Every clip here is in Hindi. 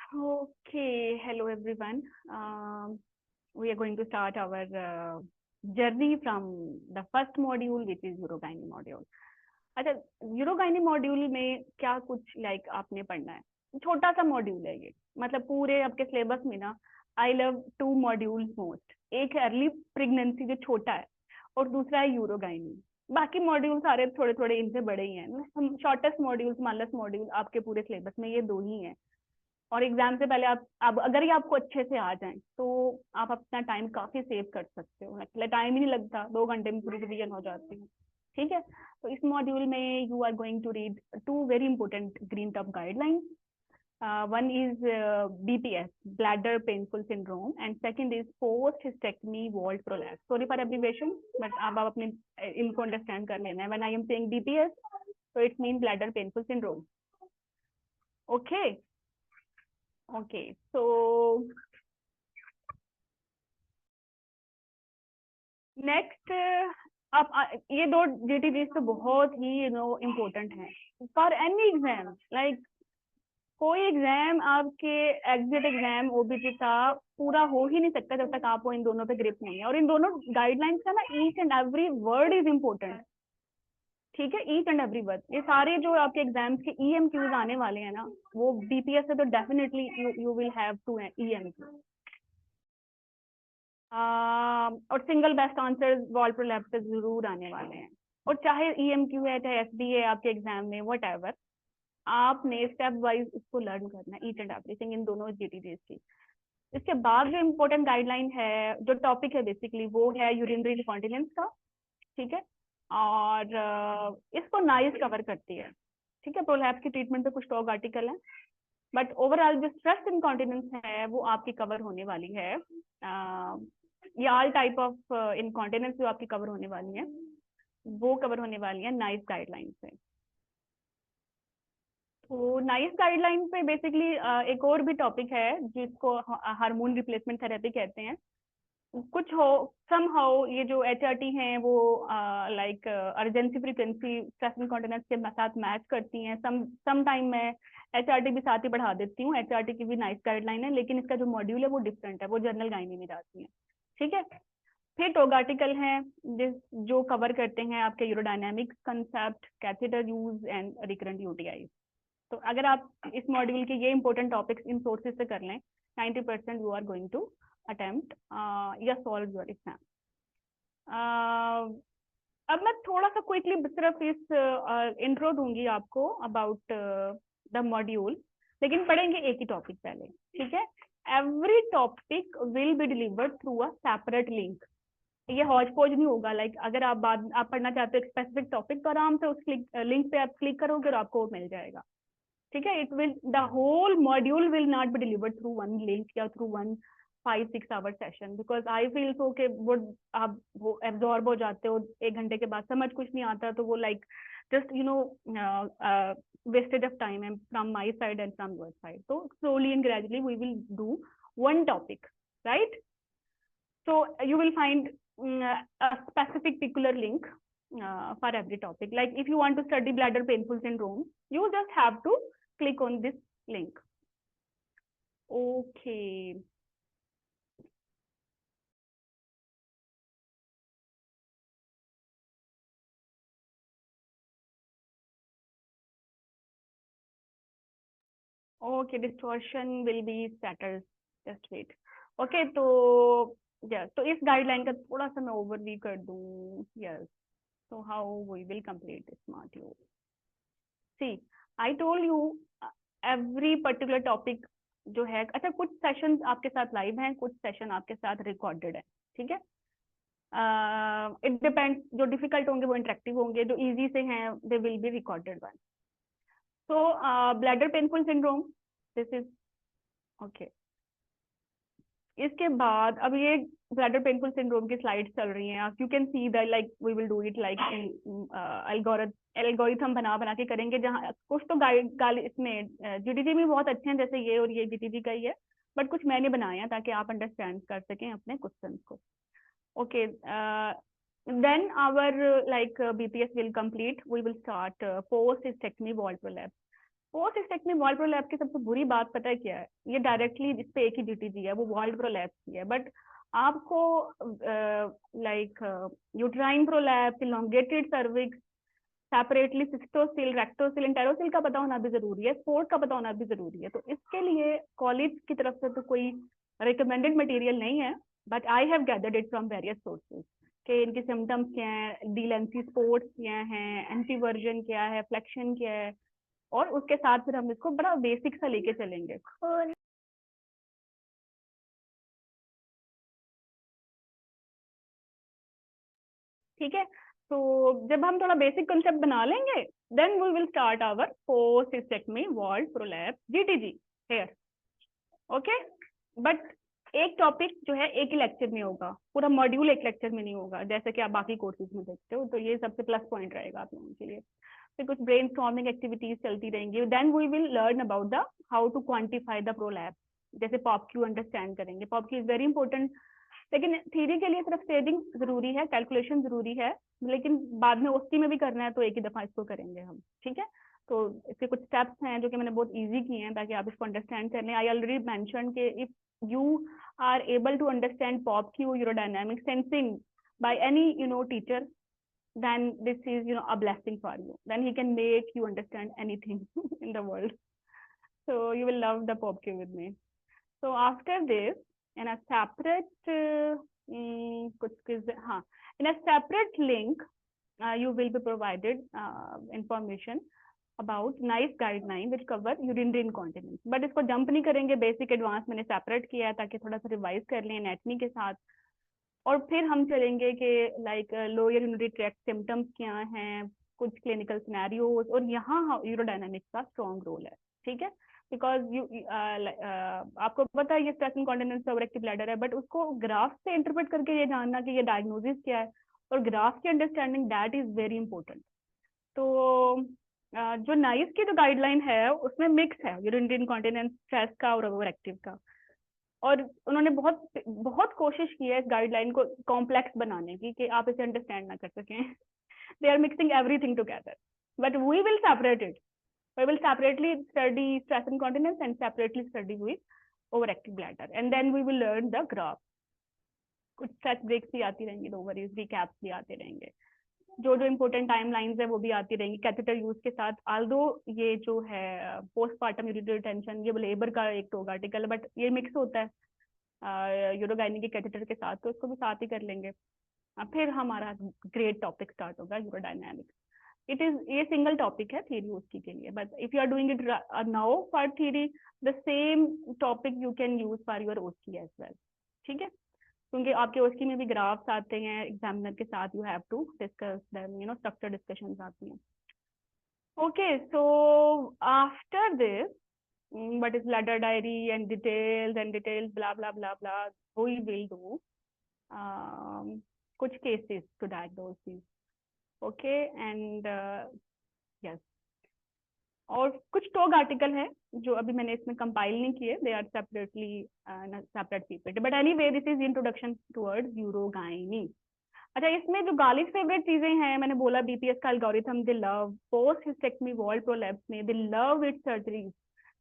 Okay, hello everyone. We are going to start our journey from the first module, which is urogynae module. अच्छा, यूरोगाइनी मॉड्यूल में क्या कुछ आपने पढ़ना है. छोटा सा मॉड्यूल है ये, मतलब पूरे आपके सिलेबस में ना आई लव 2 मॉड्यूल मोस्ट. एक है अर्ली प्रेगनेंसी जो छोटा है, और दूसरा है यूरोगाइनी. बाकी मॉड्यूल सारे थोड़े थोड़े इनसे बड़े ही हैं. शॉर्टेस्ट मॉड्यूल, स्मॉलेस्ट मॉड्यूल आपके पूरे सिलेबस में ये 2 ही हैं. और एग्जाम से पहले आप अगर ये आपको अच्छे से आ जाएं तो आप अपना टाइम काफी सेव कर सकते हो. मतलब टाइम ही नहीं लगता, 2 घंटे में पूरी रिवीजन हो जाती है. ठीक है, तो इस मॉड्यूल में you are going to read 2 very important green top guidelines. One is BPS, bladder painful syndrome, and second is post hysterectomy wall prolapse. Sorry for abbreviation, but आप अपने इनको अंडरस्टैंड कर लेना है. When I am saying BPS, so it means bladder painful syndrome. Okay. Okay, so next आप ये 2 GTGs तो बहुत ही इम्पोर्टेंट हैं फॉर एनी एग्जाम. लाइक कोई एग्जाम आपके एग्जिट एग्जाम ओबीसी का पूरा हो ही नहीं सकता जब तक आपको इन दोनों पे ग्रिप नहीं है. और इन दोनों गाइडलाइंस का ना each and every word is important. ठीक है, ईच एंड एवरी वर्ड. ये सारे जो आपके एग्जाम्स के EMQs आने वाले हैं ना, वो BPS से तो definitely you will have to EMQ. और single best answer wall prolapse से जरूर आने वाले हैं. और चाहे EMQ है, चाहे SB है आपके एग्जाम में, वट एवर, आपने स्टेप वाइज इसको लर्न करना है, ईच एंड एवरीथिंग इन दोनों GTGs की. इसके बाद जो इम्पोर्टेंट गाइडलाइन है, जो टॉपिक है बेसिकली, वो है यूरिनरी इनकॉन्टिनेंस का. ठीक है, और इसको नाइस कवर करती है. ठीक है, प्रोलैप्स की ट्रीटमेंट पे कुछ टॉक आर्टिकल है, बट ओवरऑल जो स्ट्रेस इनकॉन्टिनेंस है वो आपकी कवर होने वाली है. ये ऑल टाइप ऑफ इनकॉन्टिनेंस जो आपकी कवर होने वाली है, वो कवर होने वाली है नाइस गाइडलाइन से. तो नाइस गाइडलाइन पे बेसिकली एक और भी टॉपिक है जिसको हार्मोन रिप्लेसमेंट थेरेपी कहते हैं. कुछ हो समहाउ ये जो HRT हैं वो like urgency frequency stress incontinence के साथ मैच करती हैं. सम टाइम मैं HRT भी साथ ही बढ़ा देती हूँ. HRT की भी नाइस गाइडलाइन है, लेकिन इसका जो मॉड्यूल है वो डिफरेंट है, वो जनरल गाइनी में जाती है. ठीक है, फिर टॉक आर्टिकल हैं जो कवर करते हैं आपके urodynamics concept, catheter use and recurrent UTI. तो अगर आप इस मॉड्यूल के ये इंपॉर्टेंट टॉपिक्स इन सोर्सेज से कर लें, 90% you are going to attempt या सॉल्व योर एग्जाम. अब मैं थोड़ा सा क्विकली सिर्फ इस इंट्रो दूंगी आपको अबाउट द मॉड्यूल, लेकिन पढ़ेंगे एक ही टॉपिक पहले. ठीक है, every topic will be delivered through a separate link. ये हौज पौज नहीं होगा. लाइक अगर आप पढ़ना चाहते हो एक स्पेसिफिक टॉपिक, तो आराम से उस लिंक पे आप क्लिक करोगे और आपको वो मिल जाएगा. ठीक है, it will the whole module will not be delivered through one link या through one 5-6 hour session, because I feel so के वो आप वो एब्जॉर्ब हो जाते हो 1 घंटे के बाद, समझ कुछ नहीं आता, तो वो like just wastage of time from my side and from your side. So slowly and gradually we will do one topic, right? So you will find a specific particular link for every topic. Like if you want to study bladder painful syndrome, you just have to click on this link. Okay. Okay, distortion will be settled. Just wait. Okay, तो yes, तो इस गाइडलाइन का थोड़ा सा मैं ओवरव्यू कर दूं. Yes, so how we will complete this module. See, I told you every particular topic जो है. अच्छा, कुछ सेशंस आपके साथ लाइव हैं, कुछ सेशन आपके साथ रिकॉर्डेड है. ठीक है, इट डिपेंड्स. जो डिफिकल्ट होंगे वो इंटरेक्टिव होंगे, जो इजी से हैं they will be recorded one. So bladder painful syndrome, this is okay. इसके बाद अब ये ब्लैडर पेनफुल सिंड्रोम की स्लाइड्स चल रही हैं. You can see that like we will do it like algorithm बना के करेंगे, जहाँ कुछ तो गाइड इसमें GTG में बहुत अच्छे हैं, जैसे ये, और ये GTG का ही है, बट कुछ मैंने बनाया ताकि आप अंडरस्टैंड कर सकें अपने क्वेश्चन को. Okay, then our like BPS will complete. We will start post hysterectomy wall prolapse. Post में वॉल प्रोलैप्स की सबसे बुरी बात पता है क्या है? ये डायरेक्टली इस पे एक ही ड्यूटी है, वो वॉल प्रोलैप्स की है, बट आपको like uterine prolapse, elongated cervix, separately cystocele, rectocele, enterocele का पता होना भी जरूरी है, स्पोर्ट का पता होना भी जरूरी है। तो इसके लिए कॉलेज की तरफ से तो कोई रिकमेंडेड मटेरियल नहीं है, but I have gathered it from various sources कि इनके सिम्टम्स क्या हैं, डीलेंसी स्पोर्ट्स क्या हैं, एंटीवर्जन क्या है, फ्लेक्शन क्या है, और उसके साथ फिर हम इसको बड़ा बेसिक सा लेके चलेंगे। ठीक है, तो जब हम थोड़ा बेसिक कंसेप्ट बना लेंगे, then we will start our post hysterectomy vault prolapse GTG here. Okay, but एक टॉपिक जो है एक ही लेक्चर में होगा, पूरा मॉड्यूल एक लेक्चर में नहीं होगा जैसे कि आप बाकी कोर्सेज में देखते हो। तो ये सबसे प्लस पॉइंट रहेगा आप लोगों के लिए। फिर कुछ ब्रेन स्टॉर्मिंग एक्टिविटीज चलती रहेंगी, then we will learn about the how to quantify the prolapse. जैसे पॉप क्यू अंडरस्टैंड करेंगे, pop q is very important, लेकिन थ्योरी के लिए सिर्फ स्टेजिंग जरूरी है, कैलकुलेशन जरूरी है, लेकिन बाद में ओस्टी में भी करना है तो एक ही दफा इसको करेंगे हम। ठीक है, तो इसके कुछ स्टेप्स हैं जो कि मैंने बहुत इजी किए हैं ताकि आप इसको अंडरस्टैंड कर लें। आई ऑलरेडी मेंशन के if you are able to understand pop q urodynamic sensing by any teacher, then this is a blessing for you, then he can make you understand anything in the world. So you will love the pop q with me. So after this, in a separate हाँ, in a separate link, you will be provided information about NICE guideline which cover urinary incontinence. But इसको जंप नहीं करेंगे, बेसिक एडवांस मैंने सेपरेट किया है ताकि थोड़ा सा रिवाइज कर लें एनाटमी के साथ, और फिर हम चलेंगे कि like lower urinary tract symptoms क्या हैं, कुछ क्लिनिकल सिनेरियोज, और यहाँ यूरोडायनामिक्स का स्ट्रॉन्ग रोल है। ठीक है, बिकॉज यू आपको पता है ये स्ट्रेस इनकॉन्टिनेंस ओवरएक्टिव ब्लैडर है, बट उसको ग्राफ से इंटरप्रेट करके ये जानना कि ये डायग्नोसिस क्या है और ग्राफ की understanding, that is very important. तो जो नाइस की जो गाइडलाइन है उसमें मिक्स है यूरिनरी इनकॉन्टिनेंस, स्ट्रेस का और ओवरएक्टिव का, और उन्होंने बहुत बहुत कोशिश की है इस गाइडलाइन को कॉम्प्लेक्स बनाने की कि आप इसे अंडरस्टैंड ना कर सकें। They are mixing everything together, but we will separate it. We will separately study stress incontinence and separately study with overactive bladder, and then we will learn the graph. कुछ स्ट्रेच ब्रेक्स भी आती रहेंगी, ओवरीज रिकैप्स भी आते रहेंगे, जो जो इम्पोर्टेंट टाइम लाइन्स है वो भी आती रहेंगी कैथेटर यूज के साथ। आल्दो ये जो है पोस्टमार्टम यूरिनरी रिटेंशन ये लेबर का एक टॉक आर्टिकल है, बट ये मिक्स होता है यूरोगाइनी के कैथेटर के साथ, तो इसको भी साथ ही कर लेंगे। फिर हमारा ग्रेट टॉपिक स्टार्ट होगा यूरोडायनामिक्स। इट इज ये सिंगल टॉपिक है थ्योरी उसकी के लिए, but if you are doing it now for theory, the same topic you can use for your OSCE as well. ठीक है, क्योंकि आपके ओस्की में भी ग्राफ्स आते हैं एग्जामिनर के साथ, you have to discuss them, structure discussions आती हैं। Okay, so after this what is bladder diary and details blah blah blah blah, we will do कुछ cases to diagnose these. Okay, and yes, और कुछ टॉग आर्टिकल है जो अभी मैंने इसमें कंपाइल नहीं किए, they are separately separate PPT, but anyway this is introduction towards urogynae. अच्छा, इसमें जो गालिस फेवरेट चीजें हैं, मैंने बोला बीपीएस का एल्गोरिथम, दे love post hysterectomy vault prolapse में, दे लव इट सर्जरीज।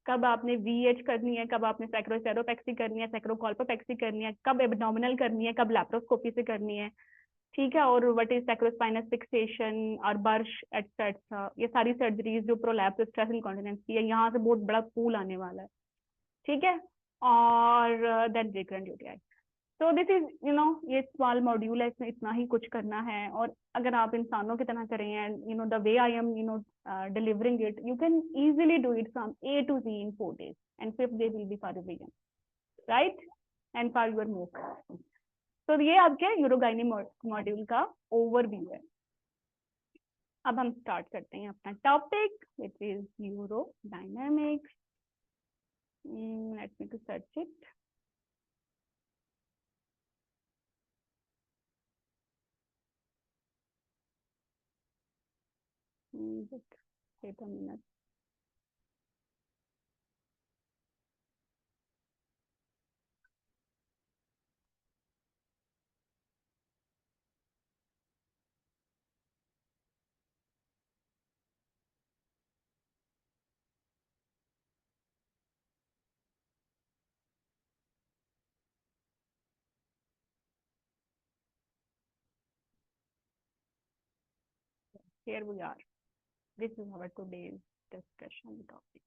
कब आपने वीएच करनी है, कब आपने सैक्रोसेरोपेक्सी करनी है, सैक्रोकॉल्पोपेक्सी करनी है, कब एब्डोमिनल करनी है, कब लैप्रोस्कोपी से करनी है। ठीक है, और व्हाट इज सैक्रोस्पाइनस फिक्सेशन और बर्श एटसेट्रा, ये सारी सर्जरीज जो प्रोलैप्स स्ट्रेस इनकॉन्टिनेंस की है, यहाँ से बहुत बड़ा पूल आने वाला है। ठीक है, और देन रिकरेंट यूटीआई। तो दिस इज ये स्मॉल मॉड्यूल है, इसमें इतना ही कुछ करना है, और अगर आप इंसानों की तरह करें and the way I am delivering it, you can easily do it from A to Z in 4 days, and 5th day will be for revision, right, and for your mock. तो ये आपके यूरोगाइनी मॉड्यूल का ओवरव्यू है। अब हम स्टार्ट करते हैं अपना topic which is urodynamics. Let me to search it. wait a minute. here we are. This is our today's discussion topic.